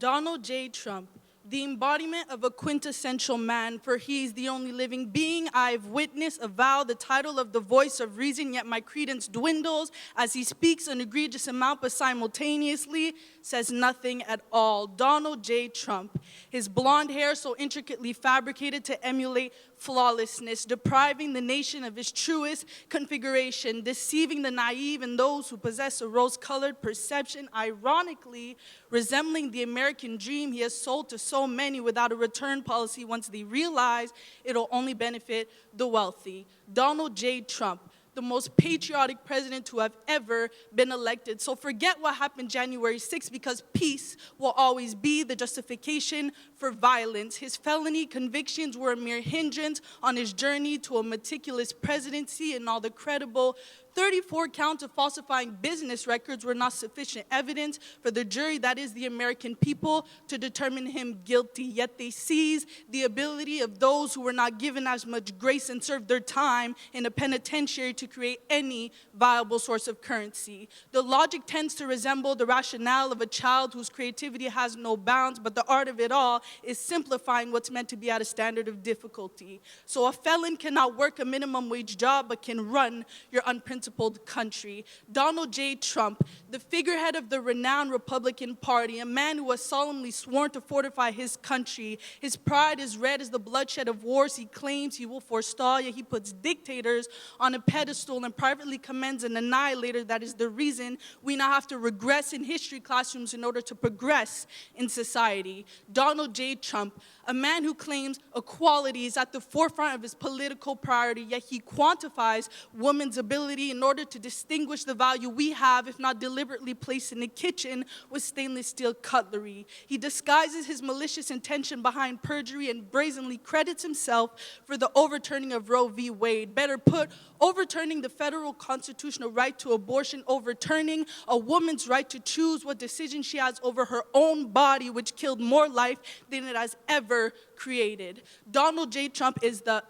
Donald J. Trump, the embodiment of a quintessential man, for he is the only living being I've witnessed avow the title of the voice of reason, yet my credence dwindles as he speaks an egregious amount, but simultaneously says nothing at all. Donald J. Trump, his blonde hair so intricately fabricated to emulate flawlessness, depriving the nation of its truest configuration, deceiving the naive and those who possess a rose-colored perception, ironically resembling the American dream he has sold to so many without a return policy once they realize it'll only benefit the wealthy. Donald J. Trump, the most patriotic president to have ever been elected. So forget what happened January 6th, because peace will always be the justification for violence. His felony convictions were a mere hindrance on his journey to a meticulous presidency, and all the credible 34 counts of falsifying business records were not sufficient evidence for the jury, that is the American people, to determine him guilty. Yet they seized the ability of those who were not given as much grace and served their time in a penitentiary to create any viable source of currency. The logic tends to resemble the rationale of a child whose creativity has no bounds, but the art of it all is simplifying what's meant to be at a standard of difficulty. So a felon cannot work a minimum wage job, but can run your unprincipled country. Donald J. Trump, the figurehead of the renowned Republican Party, a man who has solemnly sworn to fortify his country. His pride is red as the bloodshed of wars he claims he will forestall, yet he puts dictators on a pedestal and privately commends an annihilator that is the reason we now have to regress in history classrooms in order to progress in society. Donald J. Trump, a man who claims equality is at the forefront of his political priority, yet he quantifies women's ability in order to distinguish the value we have, if not deliberately placed in the kitchen, with stainless steel cutlery. He disguises his malicious intention behind perjury and brazenly credits himself for the overturning of Roe v. Wade. Better put, overturning the federal constitutional right to abortion, overturning a woman's right to choose what decision she has over her own body, which killed more life than it has ever created. Donald J. Trump is the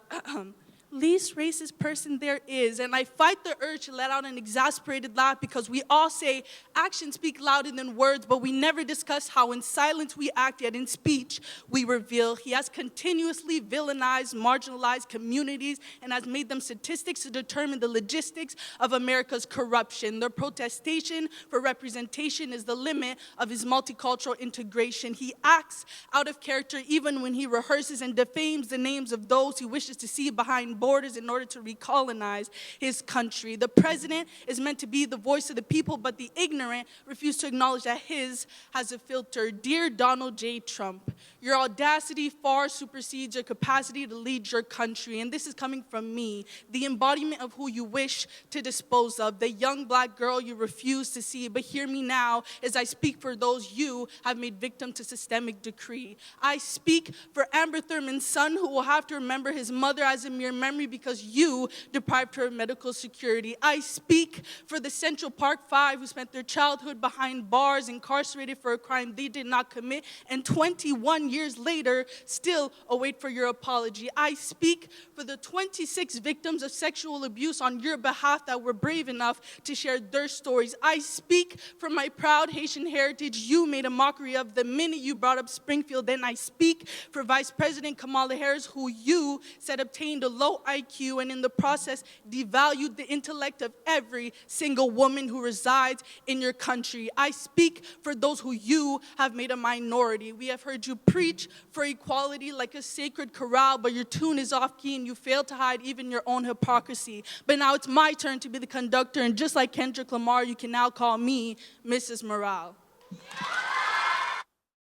least racist person there is, and I fight the urge to let out an exasperated laugh, because we all say actions speak louder than words, but we never discuss how in silence we act, yet in speech we reveal. He has continuously villainized, marginalized communities and has made them statistics to determine the logistics of America's corruption. Their protestation for representation is the limit of his multicultural integration. He acts out of character even when he rehearses and defames the names of those he wishes to see behind borders in order to recolonize his country. The president is meant to be the voice of the people, but the ignorant refuse to acknowledge that his has a filter. Dear Donald J. Trump, your audacity far supersedes your capacity to lead your country, and this is coming from me, the embodiment of who you wish to dispose of, the young black girl you refuse to see. But hear me now as I speak for those you have made victim to systemic decree. I speak for Amber Thurman's son, who will have to remember his mother as a mere memory because you deprived her of medical security. I speak for the Central Park Five who spent their childhood behind bars, incarcerated for a crime they did not commit, and 21 years later still await for your apology. I speak for the 26 victims of sexual abuse on your behalf that were brave enough to share their stories. I speak for my proud Haitian heritage you made a mockery of the minute you brought up Springfield. Then I speak for Vice President Kamala Harris, who you said obtained a low IQ and in the process devalued the intellect of every single woman who resides in your country. I speak for those who you have made a minority. We have heard you preach for equality like a sacred chorale, but your tune is off key and you fail to hide even your own hypocrisy. But now it's my turn to be the conductor, and just like Kendrick Lamar, you can now call me Mrs. Morale.